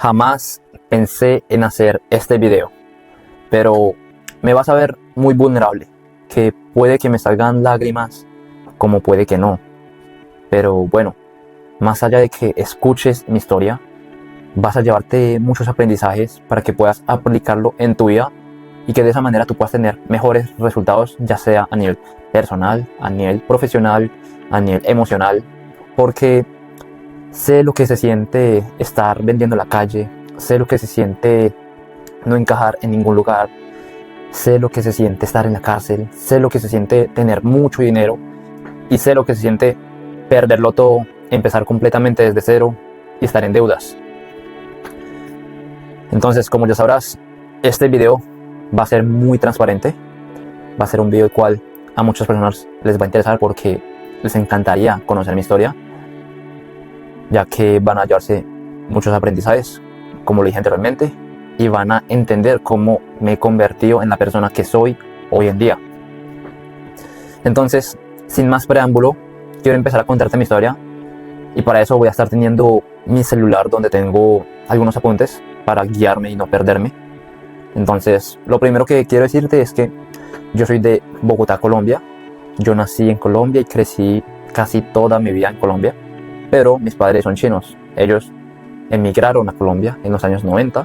Jamás pensé en hacer este video, pero me vas a ver muy vulnerable, que puede que me salgan lágrimas, como puede que no. Pero bueno, más allá de que escuches mi historia, vas a llevarte muchos aprendizajes para que puedas aplicarlo en tu vida y que de esa manera tú puedas tener mejores resultados, ya sea a nivel personal, a nivel profesional, a nivel emocional, porque sé lo que se siente estar vendiendo en la calle, sé lo que se siente no encajar en ningún lugar, sé lo que se siente estar en la cárcel, sé lo que se siente tener mucho dinero y sé lo que se siente perderlo todo, empezar completamente desde cero y estar en deudas. Entonces, como ya sabrás, este video va a ser muy transparente, va a ser un video el cual a muchas personas les va a interesar porque les encantaría conocer mi historia, ya que van a llevarse muchos aprendizajes, como lo dije anteriormente, y van a entender cómo me he convertido en la persona que soy hoy en día. Entonces, sin más preámbulo, quiero empezar a contarte mi historia, y para eso voy a estar teniendo mi celular donde tengo algunos apuntes para guiarme y no perderme. Entonces, lo primero que quiero decirte es que yo soy de Bogotá, Colombia. Yo nací en Colombia y crecí casi toda mi vida en Colombia, pero mis padres son chinos. Ellos emigraron a Colombia en los años 90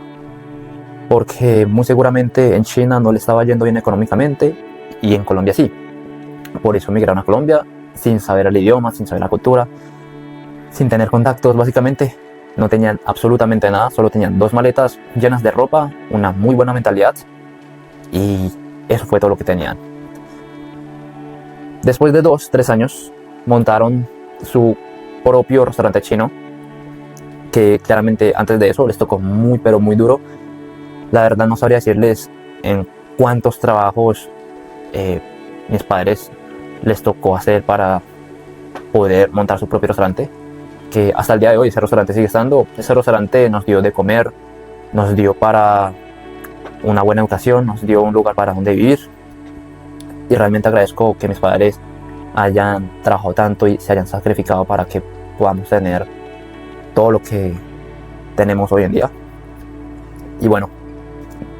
porque muy seguramente en China no le estaba yendo bien económicamente y en Colombia sí. Por eso emigraron a Colombia sin saber el idioma, sin saber la cultura, sin tener contactos básicamente. No tenían absolutamente nada, solo tenían 2 maletas llenas de ropa, una muy buena mentalidad y eso fue todo lo que tenían. Después de 2-3 años montaron su propio restaurante chino, que claramente antes de eso les tocó muy pero muy duro. La verdad no sabría decirles en cuántos trabajos mis padres les tocó hacer para poder montar su propio restaurante, que hasta el día de hoy ese restaurante sigue estando. Ese restaurante nos dio de comer, nos dio para una buena educación, nos dio un lugar para donde vivir y realmente agradezco que mis padres hayan trabajado tanto y se hayan sacrificado para que podamos tener todo lo que tenemos hoy en día. Y bueno,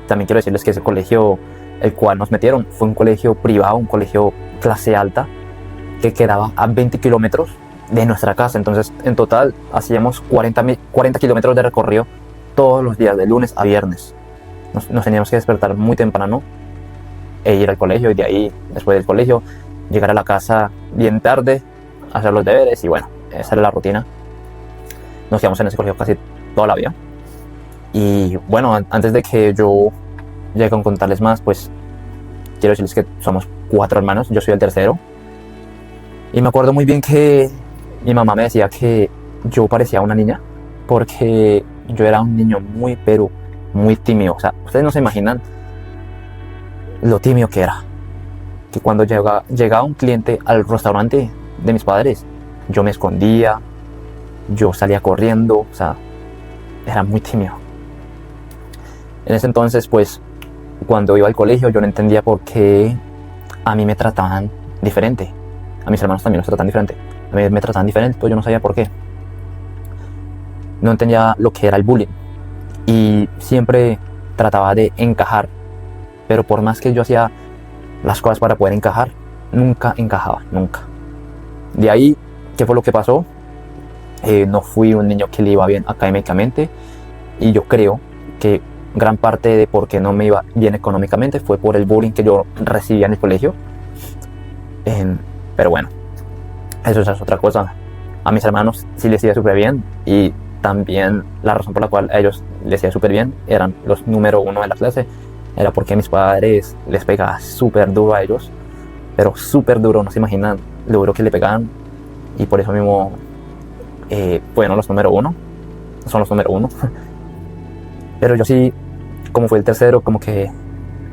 también quiero decirles que ese colegio el cual nos metieron fue un colegio privado, un colegio clase alta que quedaba a 20 kilómetros de nuestra casa. Entonces en total hacíamos 40 kilómetros de recorrido todos los días, de lunes a viernes. Nos teníamos que despertar muy temprano e ir al colegio, y de ahí, después del colegio, llegar a la casa bien tarde, hacer los deberes y bueno, esa era la rutina. Nos quedamos en ese colegio casi toda la vida. Y bueno, antes de que yo llegue a contarles más, pues quiero decirles que somos 4 hermanos, yo soy el tercero. Y me acuerdo muy bien que mi mamá me decía que yo parecía una niña, porque yo era un niño muy, pero muy tímido. O sea, ustedes no se imaginan lo tímido que era. Que cuando llegaba un cliente al restaurante de mis padres, yo me escondía, yo salía corriendo, o sea, era muy tímido. En ese entonces, pues, cuando iba al colegio, yo no entendía por qué a mí me trataban diferente. A mis hermanos también los tratan diferente. A mí me trataban diferente, pues yo no sabía por qué. No entendía lo que era el bullying. Y siempre trataba de encajar. Pero por más que yo hacía las cosas para poder encajar, nunca encajaba, nunca. De ahí, ¿qué fue lo que pasó? No fui un niño que le iba bien académicamente. Y yo creo que gran parte de por qué no me iba bien económicamente fue por el bullying que yo recibía en el colegio. Pero bueno, eso es otra cosa. A mis hermanos sí les iba súper bien, y también la razón por la cual a ellos les iba súper bien, eran los número 1 de la clase, era porque mis padres les pegaban súper duro a ellos, pero súper duro, no se imaginan lo duro que le pegaban, y por eso mismo fueron los número 1, son los número 1. Pero yo sí, como fue el tercero, como que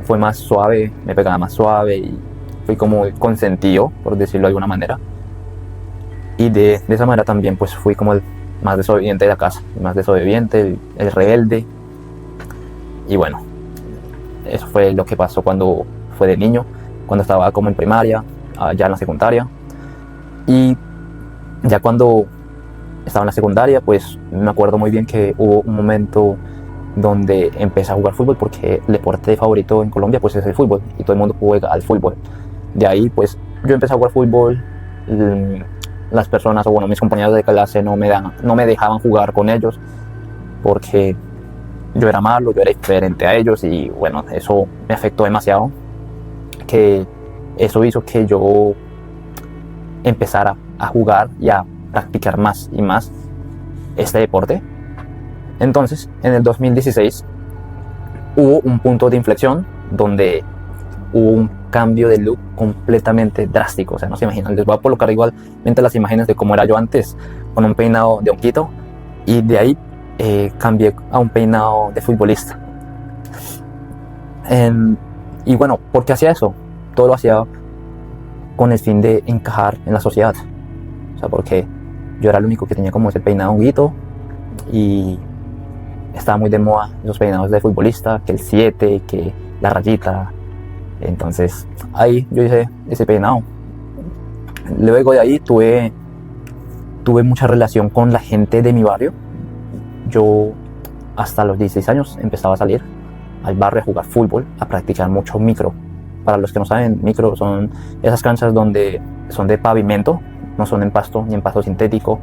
fue más suave, me pegaba más suave y fui como consentido, por decirlo de alguna manera. Y de esa manera también pues fui como el más desobediente de la casa, el más desobediente, el rebelde. Y bueno, eso fue lo que pasó cuando fue de niño, cuando estaba como en primaria, ya en la secundaria. Y ya cuando estaba en la secundaria, pues me acuerdo muy bien que hubo un momento donde empecé a jugar fútbol porque el deporte favorito en Colombia pues es el fútbol y todo el mundo juega al fútbol. De ahí pues yo empecé a jugar fútbol, las personas o bueno mis compañeros de clase no me dejaban jugar con ellos porque yo era malo, yo era diferente a ellos y bueno, eso me afectó demasiado, que eso hizo que yo empezara a jugar y a practicar más y más este deporte. Entonces, en el 2016 hubo un punto de inflexión donde hubo un cambio de look completamente drástico. O sea, no se imaginan. Les voy a colocar igualmente las imágenes de cómo era yo antes, con un peinado de honguito, y de ahí cambié a un peinado de futbolista. Y bueno, ¿por qué hacía eso? Todo lo hacía con el fin de encajar en la sociedad. O sea, porque yo era el único que tenía como ese peinado honguito y estaba muy de moda los peinados de futbolista, que el 7, que la rayita. Entonces ahí yo hice ese peinado. Luego de ahí tuve mucha relación con la gente de mi barrio. Yo hasta los 16 años empezaba a salir al barrio a jugar fútbol, a practicar mucho micro. Para los que no saben, micro son esas canchas donde son de pavimento, no son en pasto, ni en pasto sintético,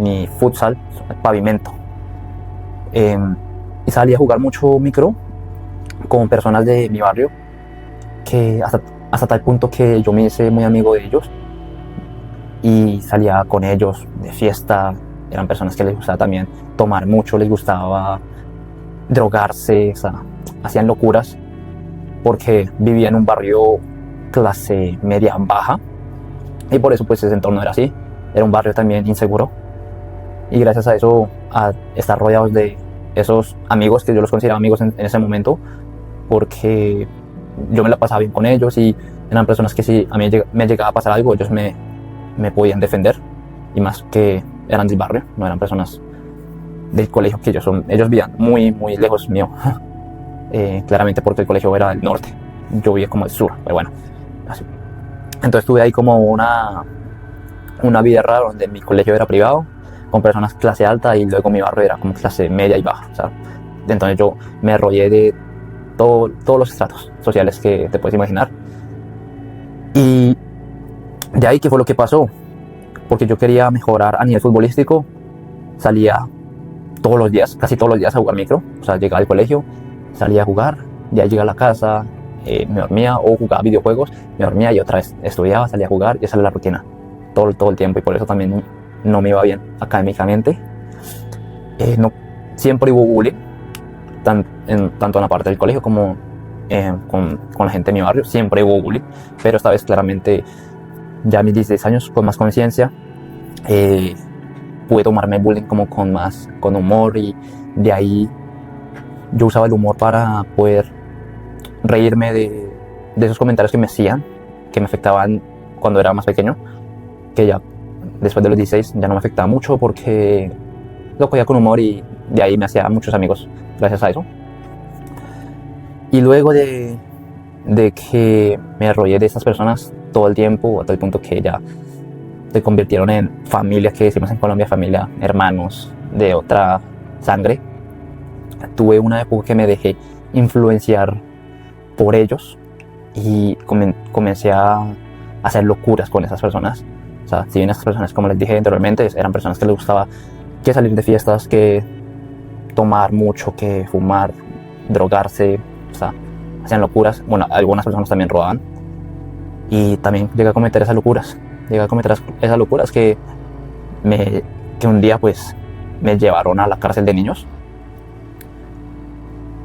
ni futsal, son de pavimento. Y salí a jugar mucho micro con personas de mi barrio, que hasta tal punto que yo me hice muy amigo de ellos y salía con ellos de fiesta. Eran personas que les gustaba también tomar mucho, les gustaba drogarse, o sea, hacían locuras porque vivía en un barrio clase media baja y por eso pues ese entorno era así, era un barrio también inseguro y gracias a eso, a estar rodeados de esos amigos que yo los consideraba amigos en ese momento, porque yo me la pasaba bien con ellos y eran personas que si a mí me llegaba a pasar algo ellos me podían defender, y más que eran del barrio, no eran personas del colegio, que ellos vivían muy muy lejos mío. Claramente porque el colegio era del norte, yo vivía como del sur, pero bueno, así. Entonces tuve ahí como una vida rara donde mi colegio era privado, con personas clase alta, y luego mi barrio era como clase media y baja. O sea, entonces yo me rodeé de todos los estratos sociales que te puedes imaginar. Y de ahí, ¿qué fue lo que pasó? Porque yo quería mejorar a nivel futbolístico, salía todos los días, casi todos los días a jugar micro. O sea, llegaba al colegio, salía a jugar, de ahí llegaba a la casa, me dormía o jugaba videojuegos, me dormía y otra vez estudiaba, salía a jugar y esa era la rutina todo el tiempo, y por eso también no me iba bien académicamente. No, siempre hubo bullying, tanto en la parte del colegio como con la gente de mi barrio, siempre hubo bullying, pero esta vez claramente ya a mis 16 años con más conciencia pude tomarme el bullying como con humor, y de ahí yo usaba el humor para poder reírme de esos comentarios que me hacían, que me afectaban cuando era más pequeño, que ya después de los 16 ya no me afectaba mucho porque lo cogía con humor, y de ahí me hacía muchos amigos gracias a eso. Y luego de que me rodeé de esas personas todo el tiempo, a tal punto que ya se convirtieron en familia, que decimos en Colombia, familia, hermanos de otra sangre, tuve una época que me dejé influenciar por ellos y comencé a hacer locuras con esas personas. O sea, si bien esas personas, como les dije anteriormente, eran personas que les gustaba que salir de fiestas, que tomar mucho, que fumar, drogarse, o sea, hacían locuras. Bueno, algunas personas también robaban, y también llegué a cometer esas locuras. Que un día pues me llevaron a la cárcel de niños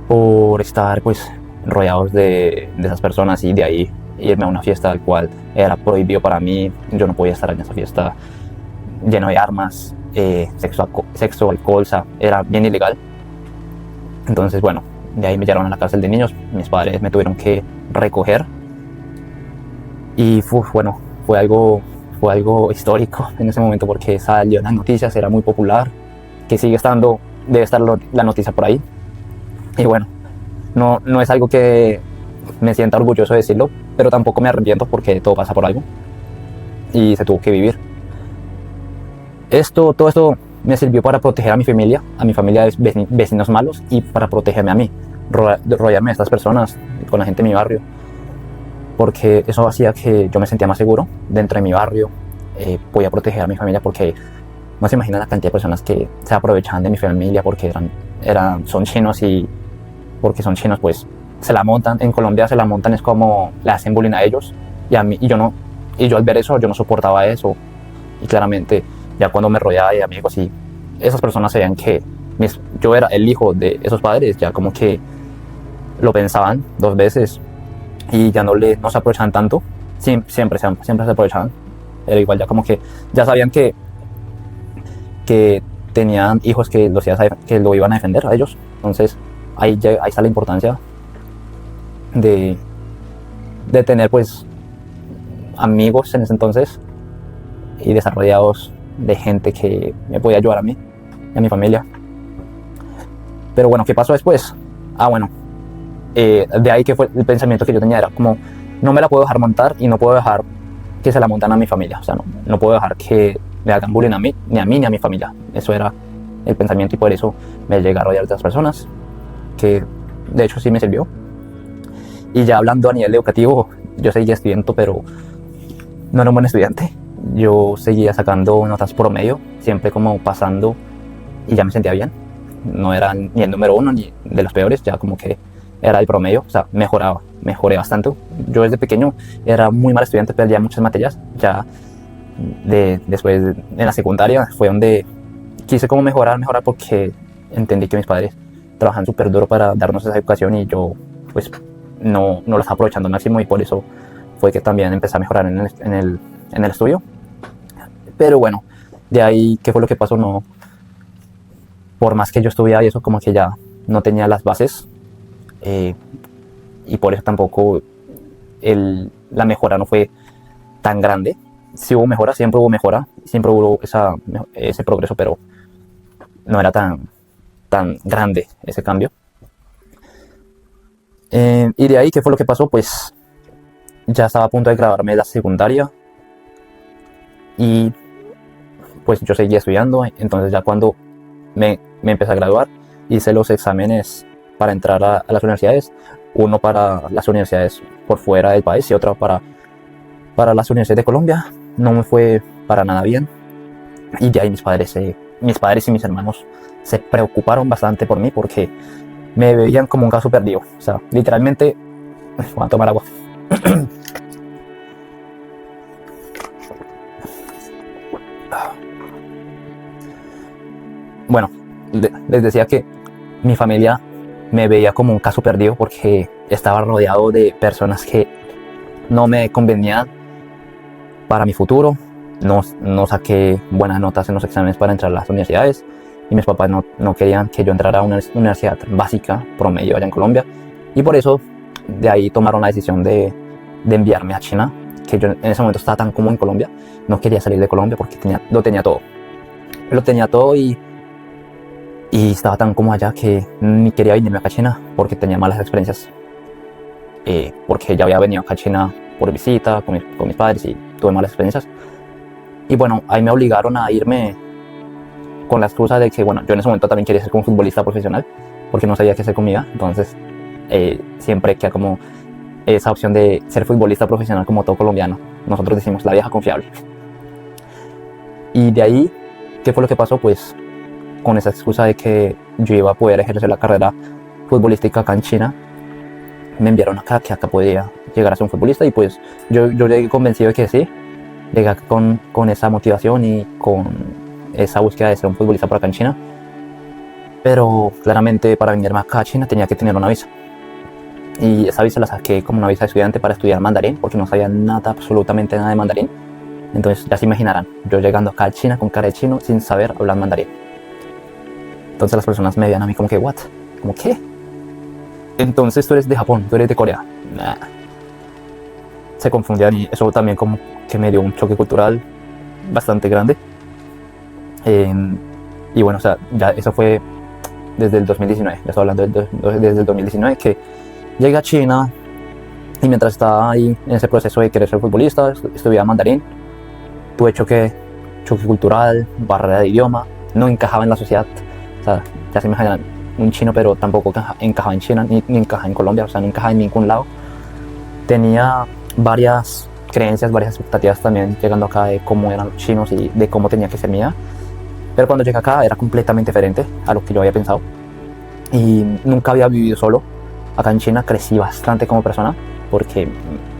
por estar pues rodeados de esas personas, y de ahí irme a una fiesta al cual era prohibido para mí. Yo no podía estar en esa fiesta lleno de armas, sexo, alcohol, o sea, era bien ilegal. Entonces bueno, de ahí me llevaron a la cárcel de niños, mis padres me tuvieron que recoger, y bueno, fue algo histórico en ese momento porque salió en las noticias, era muy popular, que sigue estando, debe estar la noticia por ahí. Y bueno, no es algo que me sienta orgulloso de decirlo, pero tampoco me arrepiento porque todo pasa por algo y se tuvo que vivir. Todo esto me sirvió para proteger a mi familia de vecinos malos y para protegerme a mí, rodearme de estas personas, con la gente de mi barrio, porque eso hacía que yo me sentía más seguro dentro de mi barrio. Podía proteger a mi familia porque no se imagina la cantidad de personas que se aprovechaban de mi familia porque son chinos, y porque son chinos pues se la montan. En Colombia se la montan, es como le hacen bullying a ellos y a mí, y yo no, y yo al ver eso yo no soportaba eso, y claramente ya cuando me rodeaba de amigos y esas personas sabían que yo era el hijo de esos padres, ya como que lo pensaban dos veces y ya no se aprovechaban tanto. Siempre se aprovechaban. Era igual, ya como que ya sabían que tenían hijos que lo iban a defender a ellos. Entonces ahí está la importancia de tener pues amigos en ese entonces y desarrollados de gente que me podía ayudar a mí y a mi familia. Pero bueno, ¿qué pasó después? De ahí que fue el pensamiento que yo tenía, era como, no me la puedo dejar montar y no puedo dejar que se la montan a mi familia. O sea, no puedo dejar que me hagan bullying a mí ni a mi familia. Eso era el pensamiento, y por eso me llegué a rodear de otras personas, que de hecho sí me sirvió. Y ya hablando a nivel educativo, yo seguía estudiando, pero no era un buen estudiante. Yo seguía sacando notas promedio, siempre como pasando, y ya me sentía bien. No era ni el número uno ni de los peores, ya como que era el promedio. O sea, mejoré bastante. Yo desde pequeño era muy mal estudiante, perdía muchas materias. Ya después en la secundaria fue donde quise como mejorar porque entendí que mis padres trabajan súper duro para darnos esa educación y yo pues no lo estaba aprovechando al máximo, y por eso fue que también empecé a mejorar en el estudio. Pero bueno, de ahí, ¿qué fue lo que pasó? No, por más que yo estudiaba y eso, como que ya no tenía las bases, y por eso tampoco la mejora no fue tan grande. Sí hubo mejora, siempre hubo ese progreso, pero no era tan grande ese cambio. Y de ahí, ¿qué fue lo que pasó? Pues ya estaba a punto de graduarme de la secundaria y pues yo seguía estudiando. Entonces ya cuando me empecé a graduar, hice los exámenes para entrar a las universidades, uno para las universidades por fuera del país y otro para las universidades de Colombia. No me fue para nada bien, y de ahí mis padres y mis hermanos se preocuparon bastante por mí porque me veían como un caso perdido. O sea, literalmente, voy a tomar agua. Bueno, les decía que mi familia me veía como un caso perdido porque estaba rodeado de personas que no me convenían para mi futuro. No saqué buenas notas en los exámenes para entrar a las universidades, y mis papás no querían que yo entrara a una universidad básica promedio allá en Colombia, y por eso de ahí tomaron la decisión de enviarme a China, que yo en ese momento estaba tan cómodo en Colombia. No quería salir de Colombia porque lo tenía todo y estaba tan cómodo allá que ni quería venirme acá a China porque tenía malas experiencias, porque ya había venido acá a China por visita con mis padres y tuve malas experiencias. Y bueno, ahí me obligaron a irme con la excusa de que, bueno, yo en ese momento también quería ser como futbolista profesional porque no sabía qué hacer con mi vida. Entonces siempre queda como esa opción de ser futbolista profesional, como todo colombiano. Nosotros decimos la vieja confiable. Y de ahí, ¿qué fue lo que pasó? Pues con esa excusa de que yo iba a poder ejercer la carrera futbolística acá en China, me enviaron acá, que acá podía llegar a ser un futbolista, y pues yo llegué convencido de que sí. Llegué acá con esa motivación y con esa búsqueda de ser un futbolista por acá en China. Pero claramente para venirme acá a China tenía que tener una visa. Y esa visa la saqué como una visa de estudiante para estudiar mandarín, porque no sabía nada, absolutamente nada de mandarín. Entonces ya se imaginarán, yo llegando acá a China con cara de chino sin saber hablar mandarín. Entonces las personas me veían a mí como que, ¿what? ¿Cómo qué? Entonces tú eres de Japón, tú eres de Corea. Nah. Se confundían, y eso también como que me dio un choque cultural bastante grande. Y bueno, o sea, ya eso fue desde el 2019. Ya estoy hablando desde el 2019 que llegué a China, y mientras estaba ahí en ese proceso de querer ser futbolista, estudiaba mandarín, tuve choque cultural, barrera de idioma, no encajaba en la sociedad. O sea, ya se imaginan, un chino, pero tampoco encajaba en China, ni encajaba en Colombia, o sea, no encajaba en ningún lado. Tenía varias creencias, varias expectativas también llegando acá de cómo eran los chinos y de cómo tenía que ser mi vida. Pero cuando llegué acá era completamente diferente a lo que yo había pensado. Y nunca había vivido solo. Acá en China crecí bastante como persona porque,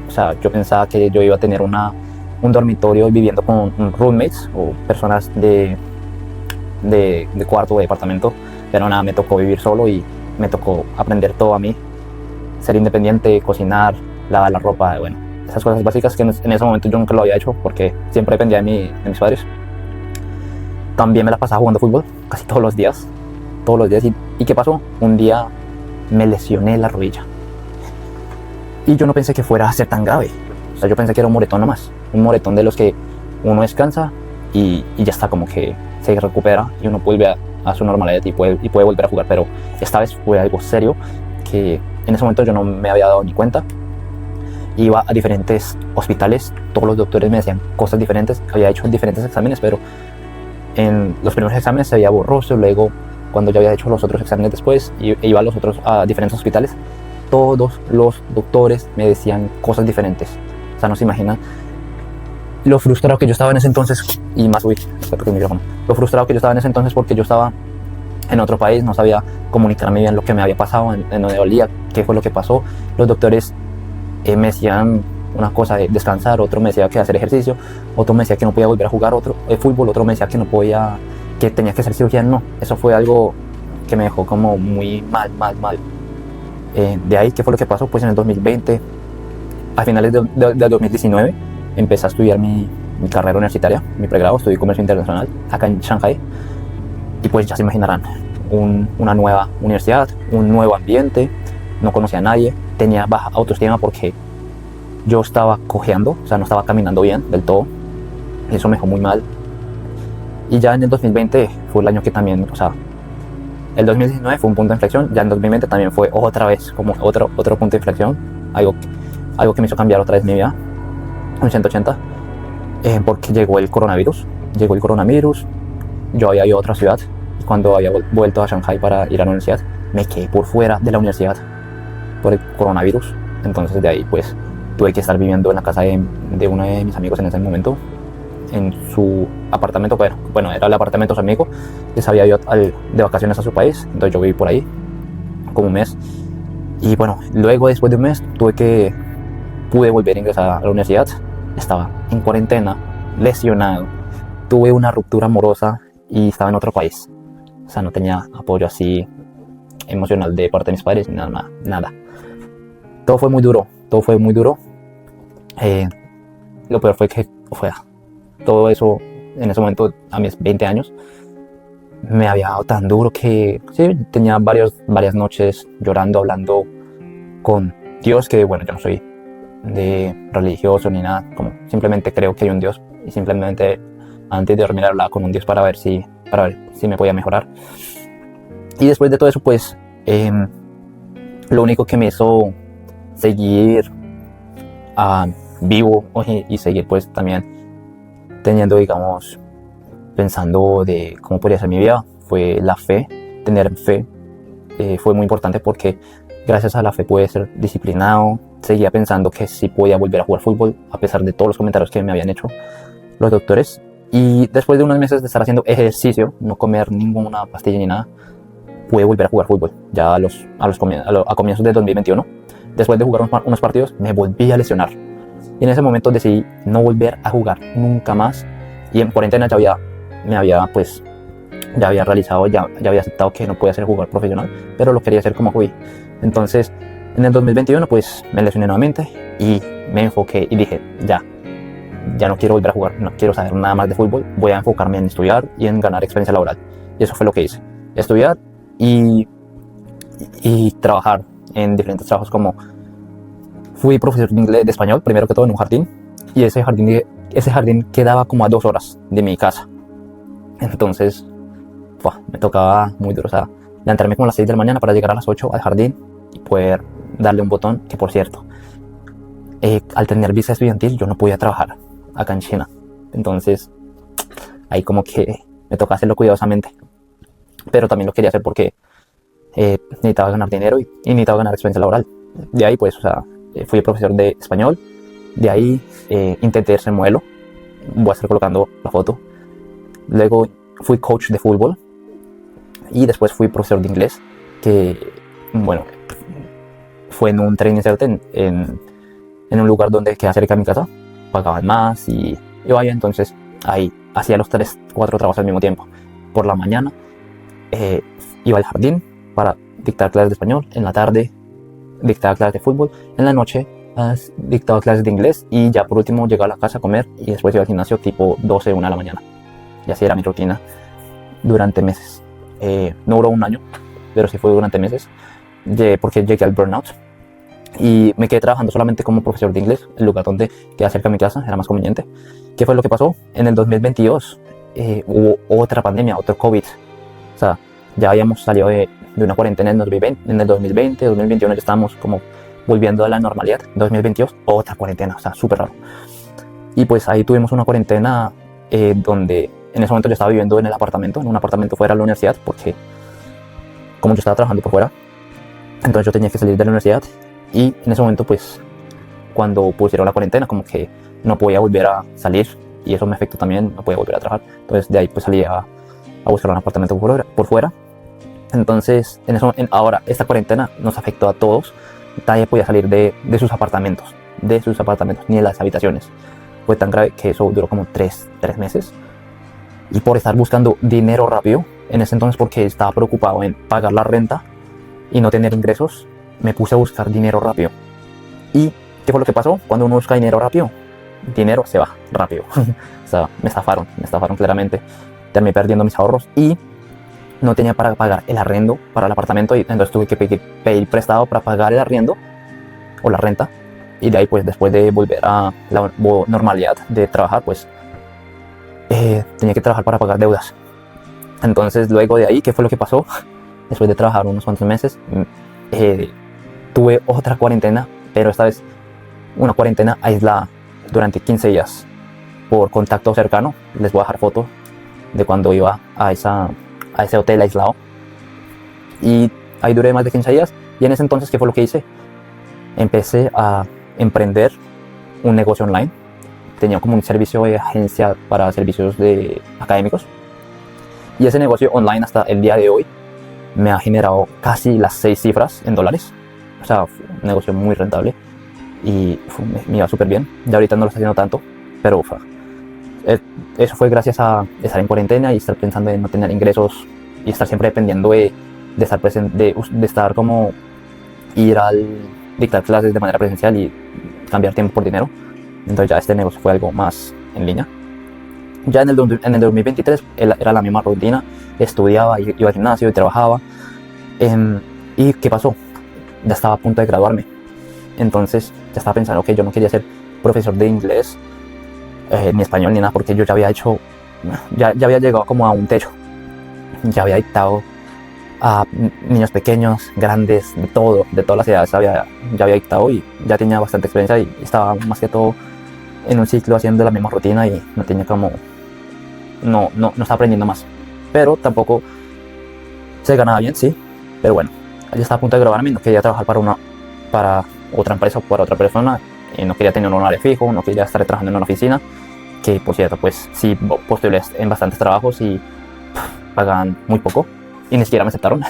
o sea, yo pensaba que yo iba a tener un dormitorio viviendo con roommates o personas de cuarto o de departamento, pero nada, me tocó vivir solo y me tocó aprender todo a mí, ser independiente, cocinar, lavar la ropa, bueno, esas cosas básicas que en ese momento yo nunca lo había hecho porque siempre dependía de mis padres. También me la pasaba jugando fútbol casi todos los días ¿y qué pasó? Un día me lesioné la rodilla y yo no pensé que fuera a ser tan grave. O sea, yo pensé que era un moretón nomás, un moretón de los que uno descansa y ya está, como que se recupera y uno vuelve a su normalidad y puede volver a jugar. Pero esta vez fue algo serio que en ese momento yo no me había dado ni cuenta. Iba a diferentes hospitales, todos los doctores me decían cosas diferentes, había hecho diferentes exámenes, pero en los primeros exámenes se veía borroso. Luego, cuando ya había hecho los otros exámenes después, iba a diferentes hospitales, todos los doctores me decían cosas diferentes. O sea, no se imaginan lo frustrado que yo estaba en ese entonces, y más, lo frustrado que yo estaba en ese entonces porque yo estaba en otro país, no sabía comunicarme bien lo que me había pasado, en donde dolía, qué fue lo que pasó. Los doctores me decían una cosa de descansar, otro me decía que hacer ejercicio, otro me decía que no podía volver a jugar fútbol, otro me decía que no podía, que tenía que hacer cirugía. No, eso fue algo que me dejó como muy mal. De ahí, ¿qué fue lo que pasó? Pues en el 2020, a finales de 2019, empecé a estudiar mi carrera universitaria, mi pregrado, estudié comercio internacional acá en Shanghai. Y pues ya se imaginarán, una nueva universidad, un nuevo ambiente, no conocía a nadie, tenía baja autoestima porque yo estaba cojeando, o sea, no estaba caminando bien del todo, y eso me dejó muy mal. Y ya en el 2020 fue el año que también, o sea, el 2019 fue un punto de inflexión, ya en 2020 también fue otra vez como otro punto de inflexión, algo que me hizo cambiar otra vez mi vida, un 180, porque llegó el coronavirus, yo había ido a otra ciudad, y cuando había vuelto a Shanghai para ir a la universidad, me quedé por fuera de la universidad por el coronavirus. Entonces de ahí pues tuve que estar viviendo en la casa de uno de mis amigos en ese momento, en su apartamento. Bueno, era el apartamento de su amigo, que se había ido de vacaciones a su país, entonces yo viví por ahí como un mes. Y bueno, luego después de un mes pude volver a ingresar a la universidad. Estaba en cuarentena, lesionado, tuve una ruptura amorosa y estaba en otro país. O sea, no tenía apoyo así emocional de parte de mis padres, nada. Todo fue muy duro. Lo peor fue que todo eso en ese momento, a mis 20 años, me había dado tan duro que sí, tenía varias noches llorando, hablando con Dios, que bueno, yo no soy de religioso ni nada, como simplemente creo que hay un Dios, y simplemente antes de dormir hablaba con un Dios para ver si me podía mejorar. Y después de todo eso, pues lo único que me hizo seguir vivo y seguir pues también teniendo, digamos, pensando de cómo podría ser mi vida, fue la fe. Tener fe fue muy importante porque gracias a la fe pude ser disciplinado. Seguía pensando que sí podía volver a jugar fútbol a pesar de todos los comentarios que me habían hecho los doctores. Y después de unos meses de estar haciendo ejercicio, no comer ninguna pastilla ni nada, pude volver a jugar fútbol. Ya a comienzos de 2021, después de jugar unos partidos, me volví a lesionar. Y en ese momento decidí no volver a jugar nunca más. Y en cuarentena ya había realizado, ya había aceptado que no podía ser jugador profesional, pero lo quería hacer como hobby. Entonces, en el 2021, pues me lesioné nuevamente y me enfoqué y dije, ya no quiero volver a jugar, no quiero saber nada más de fútbol, voy a enfocarme en estudiar y en ganar experiencia laboral. Y eso fue lo que hice, estudiar y trabajar en diferentes trabajos. Como fui profesor de español, primero que todo en un jardín, y ese jardín quedaba como a 2 horas de mi casa. Entonces me tocaba muy duro, o sea, levantarme como a las 6 de la mañana para llegar a las 8 al jardín y poder darle un botón, que por cierto, al tener visa estudiantil yo no podía trabajar acá en China. Entonces ahí como que me toca hacerlo cuidadosamente, pero también lo quería hacer porque necesitaba ganar dinero y necesitaba ganar experiencia laboral. De ahí pues, o sea, fui profesor de español, de ahí intenté ser modelo, voy a estar colocando la foto. Luego fui coach de fútbol y después fui profesor de inglés, que bueno, fue en un training center en un lugar donde queda cerca de mi casa, pagaban más y vaya, entonces ahí hacía los 4 trabajos al mismo tiempo. Por la mañana iba al jardín para dictar clases de español, en la tarde dictaba clases de fútbol, en la noche dictaba clases de inglés y ya por último llegaba a la casa a comer y después iba al gimnasio tipo 12, 1 de la mañana. Y así era mi rutina durante meses. No duró un año, pero sí fue durante meses, porque llegué al burnout y me quedé trabajando solamente como profesor de inglés. El lugar donde queda cerca de mi casa era más conveniente. ¿Qué fue lo que pasó? En el 2022 hubo otra pandemia, otro COVID. O sea, ya habíamos salido de una cuarentena en el 2020, 2021 ya estábamos como volviendo a la normalidad. 2022, otra cuarentena, o sea, súper raro. Y pues ahí tuvimos una cuarentena donde en ese momento yo estaba viviendo en un apartamento fuera de la universidad, porque como yo estaba trabajando por fuera, entonces yo tenía que salir de la universidad. Y en ese momento pues cuando pusieron la cuarentena como que no podía volver a salir y eso me afectó también, no podía volver a trabajar. Entonces de ahí pues salí a buscar un apartamento por fuera. Entonces ahora esta cuarentena nos afectó a todos. Nadie podía salir de sus apartamentos, ni de las habitaciones. Fue tan grave que eso duró como 3 meses. Y por estar buscando dinero rápido, en ese entonces porque estaba preocupado en pagar la renta y no tener ingresos, me puse a buscar dinero rápido. ¿Y qué fue lo que pasó? Cuando uno busca dinero rápido, dinero se va rápido. O sea, me estafaron claramente. Terminé perdiendo mis ahorros y no tenía para pagar el arriendo para el apartamento, y entonces tuve que pedir prestado para pagar el arriendo o la renta. Y de ahí pues después de volver a la normalidad de trabajar, pues tenía que trabajar para pagar deudas. Entonces luego de ahí, ¿qué fue lo que pasó? Después de trabajar unos cuantos meses, tuve otra cuarentena, pero esta vez una cuarentena aislada durante 15 días por contacto cercano. Les voy a dejar fotos de cuando iba a ese hotel aislado. Y ahí duré más de 15 días. Y en ese entonces, ¿qué fue lo que hice? Empecé a emprender un negocio online. Tenía como un servicio de agencia para servicios académicos. Y ese negocio online hasta el día de hoy me ha generado casi las 6 cifras en dólares. O sea, fue un negocio muy rentable y me iba súper bien. Ya ahorita no lo está haciendo tanto, pero eso fue gracias a estar en cuarentena y estar pensando en no tener ingresos y estar siempre dependiendo de estar presente, de estar como ir al dictar clases de manera presencial y cambiar tiempo por dinero. Entonces ya este negocio fue algo más en línea. Ya en el 2023 era la misma rutina, estudiaba, iba al gimnasio y trabajaba. ¿Y qué pasó? Ya estaba a punto de graduarme. Entonces ya estaba pensando que yo no quería ser profesor de inglés, ni español, ni nada, porque yo ya había llegado como a un techo. Ya había dictado a niños pequeños, grandes, de todas las edades ya había dictado y ya tenía bastante experiencia y estaba más que todo en un ciclo haciendo la misma rutina y no tenía como... No estaba aprendiendo más. Pero tampoco se ganaba bien, sí. Pero bueno, yo estaba a punto de graduarme y no quería trabajar para otra empresa o para otra persona. Y no quería tener un horario fijo, no quería estar trabajando en una oficina. Que por cierto, pues sí postulé en bastantes trabajos y pagaban muy poco. Y ni siquiera me aceptaron.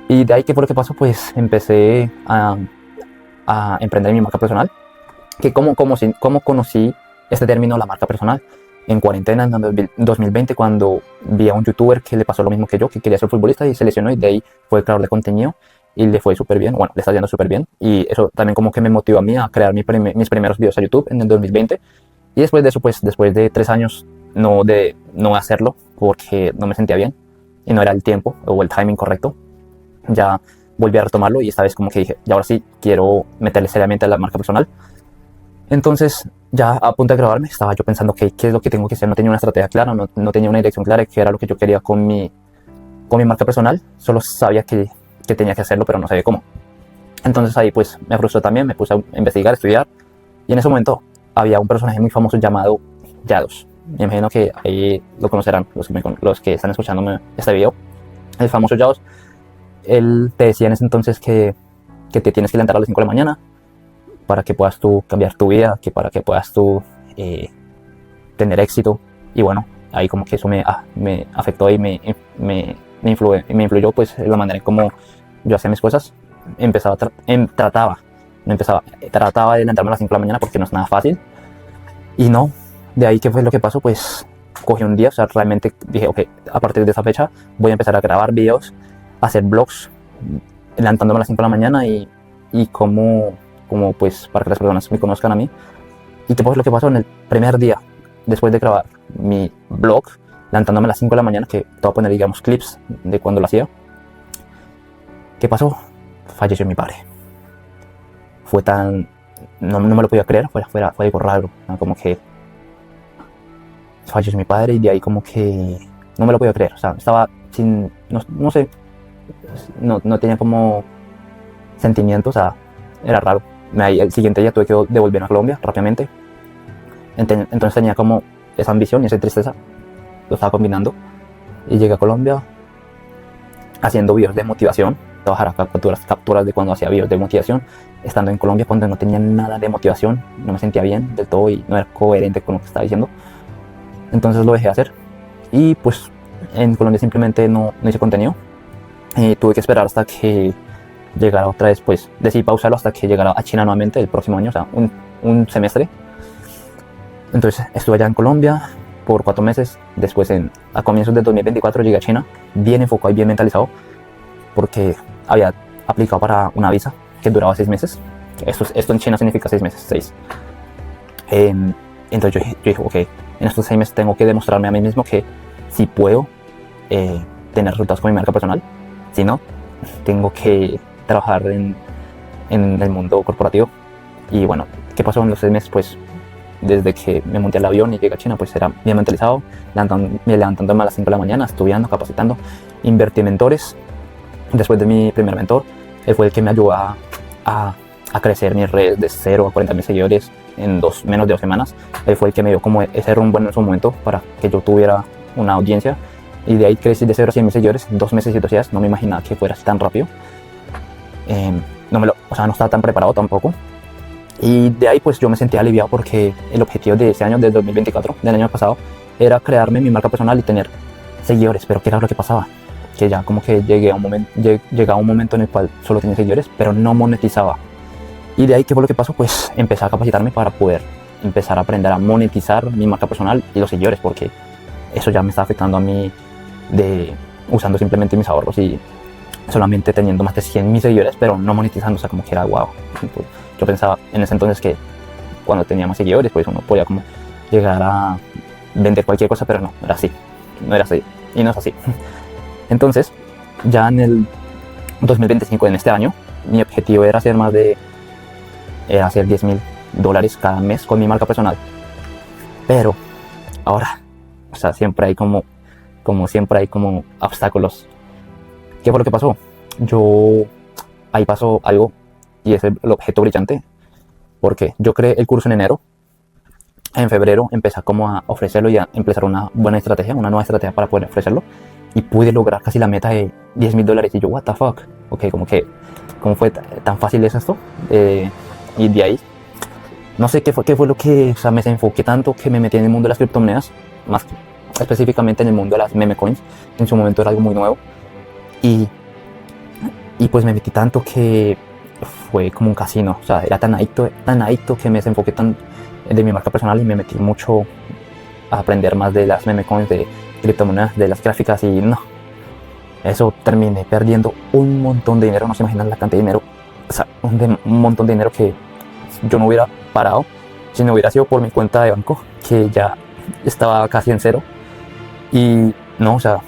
Y de ahí, ¿qué fue lo que pasó? Pues empecé a emprender mi marca personal. Que ¿cómo conocí este término, la marca personal? En cuarentena, en 2020, cuando vi a un youtuber que le pasó lo mismo que yo, que quería ser futbolista y se lesionó, y de ahí fue creador de contenido y le fue súper bien. Bueno, le está yendo súper bien y eso también como que me motivó a mí a crear mis primeros videos a YouTube en el 2020. Y después de eso, pues después de 3 años no hacerlo porque no me sentía bien y no era el tiempo o el timing correcto, ya volví a retomarlo y esta vez como que dije, y ahora sí quiero meterle seriamente a la marca personal. Entonces, ya a punto de graduarme, estaba yo pensando qué es lo que tengo que hacer. No tenía una estrategia clara, no tenía una dirección clara de qué era lo que yo quería con mi marca personal. Solo sabía que tenía que hacerlo, pero no sabía cómo. Entonces ahí pues me frustró también, me puse a investigar, a estudiar. Y en ese momento había un personaje muy famoso llamado Yados. Me imagino que ahí lo conocerán los que están escuchándome este video. El famoso Jaws. Él te decía en ese entonces que te tienes que levantar a las 5 de la mañana para que puedas tú cambiar tu vida, que para que puedas tú tener éxito. Y bueno, ahí como que eso me afectó y me influyó pues en la manera en cómo yo hacía mis cosas. Trataba de levantarme a las 5 de la mañana porque no es nada fácil. Y no, de ahí, ¿qué fue lo que pasó? Pues cogí un día, o sea, realmente dije, ok, a partir de esa fecha voy a empezar a grabar videos, a hacer vlogs, levantándome a las 5 de la mañana y como pues para que las personas me conozcan a mí. ¿Y qué fue lo que pasó en el primer día? Después de grabar mi vlog, levantándome a las 5 de la mañana, que te voy a poner, digamos, clips de cuando lo hacía. ¿Qué pasó? Falleció mi padre. Fue tan... No me lo podía creer, fue algo raro, ¿no? Como que falleció mi padre y de ahí como que no me lo podía creer, o sea, estaba sin... No sé, no tenía como sentimientos, o sea, era raro. El siguiente día tuve que devolverme a Colombia rápidamente. Entonces tenía como esa ambición y esa tristeza, lo estaba combinando. Y llegué a Colombia haciendo videos de motivación. Trabajar acá capturas de cuando hacía videos de motivación. Estando en Colombia cuando no tenía nada de motivación, no me sentía bien del todo y no era coherente con lo que estaba diciendo. Entonces lo dejé de hacer. Y pues en Colombia simplemente no hice contenido. Tuve que esperar hasta que llegara otra vez, pues decidí pausarlo hasta que llegara a China nuevamente el próximo año, o sea, un semestre. Entonces estuve allá en Colombia por 4 meses. Después a comienzos de 2024 llegué a China, bien enfocado y bien mentalizado, porque había aplicado para una visa que duraba 6 meses. Esto en China significa 6 meses, 6. Entonces yo dije, ok, en estos 6 meses tengo que demostrarme a mí mismo que si puedo tener resultados con mi marca personal. Si no, tengo que trabajar en el mundo corporativo. Y bueno, ¿qué pasó en los 6 meses? Pues desde que me monté al avión y llegué a China, pues era bien mentalizado, levantándome a las 5 de la mañana, estudiando, capacitando, invertí en mentores. Después de mi primer mentor, él fue el que me ayudó a crecer mis redes de 0 a 40,000 seguidores en menos de 2 semanas. Él fue el que me dio como ese rumbo en su momento para que yo tuviera una audiencia. Y de ahí crecí de 0 a 100,000 seguidores en 2 meses y 2 días. No me imaginaba que fuera así tan rápido. No estaba tan preparado tampoco. Y de ahí pues yo me sentía aliviado porque el objetivo de ese año, de 2024, del año pasado, era crearme mi marca personal y tener seguidores. Pero ¿qué era lo que pasaba? Que ya como que llegaba un momento en el cual solo tenía seguidores, pero no monetizaba. Y de ahí, ¿qué fue lo que pasó? Pues empecé a capacitarme para poder empezar a aprender a monetizar mi marca personal y los seguidores, porque eso ya me estaba afectando a mí usando simplemente mis ahorros y solamente teniendo más de 100,000 seguidores, pero no monetizando, o sea, como que era guau. Yo pensaba en ese entonces que cuando tenía más seguidores, pues uno podía como llegar a vender cualquier cosa, pero no era así y no es así. Entonces, ya en el 2025, en este año, mi objetivo era hacer hacer $10,000 cada mes con mi marca personal. Pero ahora, o sea, siempre hay como obstáculos. ¿Qué fue lo que pasó? Ahí pasó algo y es el objeto brillante, porque yo creé el curso en enero. En febrero empecé como a ofrecerlo y a empezar una nueva estrategia para poder ofrecerlo, y pude lograr casi la meta de $10,000 y yo, what the fuck, ok, ¿cómo fue tan fácil es esto? Y de ahí, no sé qué fue lo que, o sea, me desenfoqué tanto que me metí en el mundo de las criptomonedas, más específicamente en el mundo de las meme coins. En su momento era algo muy nuevo y pues me metí tanto que fue como un casino, o sea, era tan adicto que me desenfoqué de mi marca personal y me metí mucho a aprender más de las meme coins, de criptomonedas, de las gráficas, y no, eso terminé perdiendo un montón de dinero. No se imaginan la cantidad de dinero, o sea, un montón de dinero que yo no hubiera parado si no hubiera sido por mi cuenta de banco, que ya estaba casi en cero. Y no, o sea,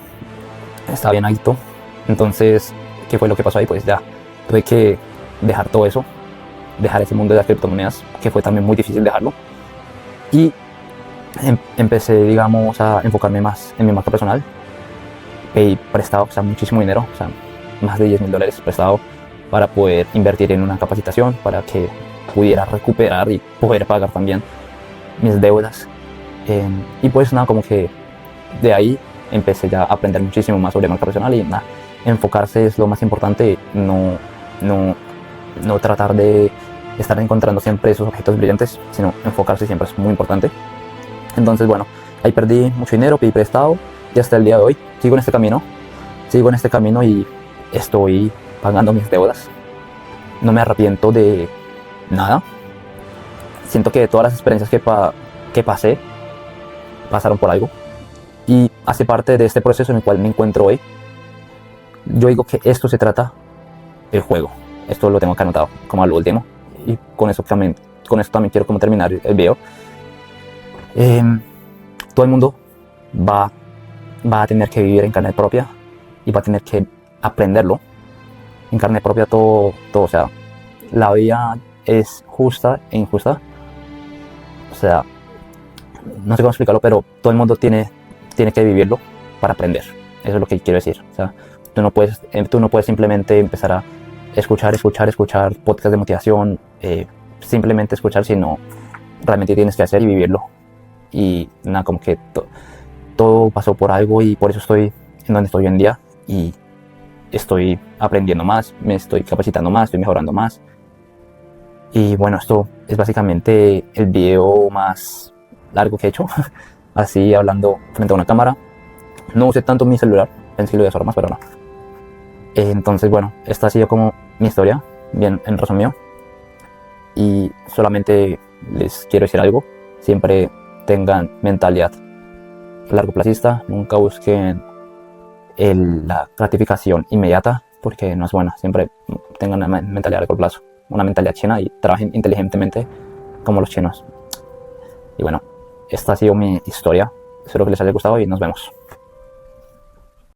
estaba bien adicto. Entonces, ¿qué fue lo que pasó ahí? Pues ya tuve que dejar todo eso, dejar ese mundo de las criptomonedas, que fue también muy difícil dejarlo, y empecé, digamos, a enfocarme más en mi marca personal. Pedí prestado, o sea, muchísimo dinero, o sea, más de $10,000 prestado para poder invertir en una capacitación, para que pudiera recuperar y poder pagar también mis deudas. Y pues nada, como que de ahí empecé ya a aprender muchísimo más sobre marca personal y nada, enfocarse es lo más importante, no tratar de estar encontrando siempre esos objetos brillantes, sino enfocarse siempre es muy importante. Entonces bueno, ahí perdí mucho dinero, pedí prestado y hasta el día de hoy sigo en este camino y estoy pagando mis deudas. No me arrepiento de nada. Siento que todas las experiencias que pasé pasaron por algo y hace parte de este proceso en el cual me encuentro hoy. Yo digo que esto se trata el juego. Esto lo tengo acá anotado como lo último y con eso también quiero como terminar el video. Todo el mundo va a tener que vivir en carne propia y va a tener que aprenderlo en carne propia todo, o sea, la vida es justa e injusta, o sea, no sé cómo explicarlo, pero todo el mundo tiene que vivirlo para aprender. Eso es lo que quiero decir. O sea, tú no puedes simplemente empezar a escuchar podcasts de motivación, simplemente escuchar, sino realmente tienes que hacer y vivirlo. Y nada, como que todo pasó por algo y por eso estoy en donde estoy hoy en día y estoy aprendiendo más, me estoy capacitando más, estoy mejorando más. Y bueno, esto es básicamente el video más largo que he hecho, así hablando frente a una cámara. No usé tanto mi celular, pensé que lo iba a usar más, pero no. Entonces bueno, esta ha sido como mi historia, bien en resumido. Y solamente les quiero decir algo, siempre tengan mentalidad largoplacista, nunca busquen la gratificación inmediata porque no es buena, siempre tengan una mentalidad a largo plazo, una mentalidad china y trabajen inteligentemente como los chinos. Y bueno, esta ha sido mi historia, espero que les haya gustado y nos vemos.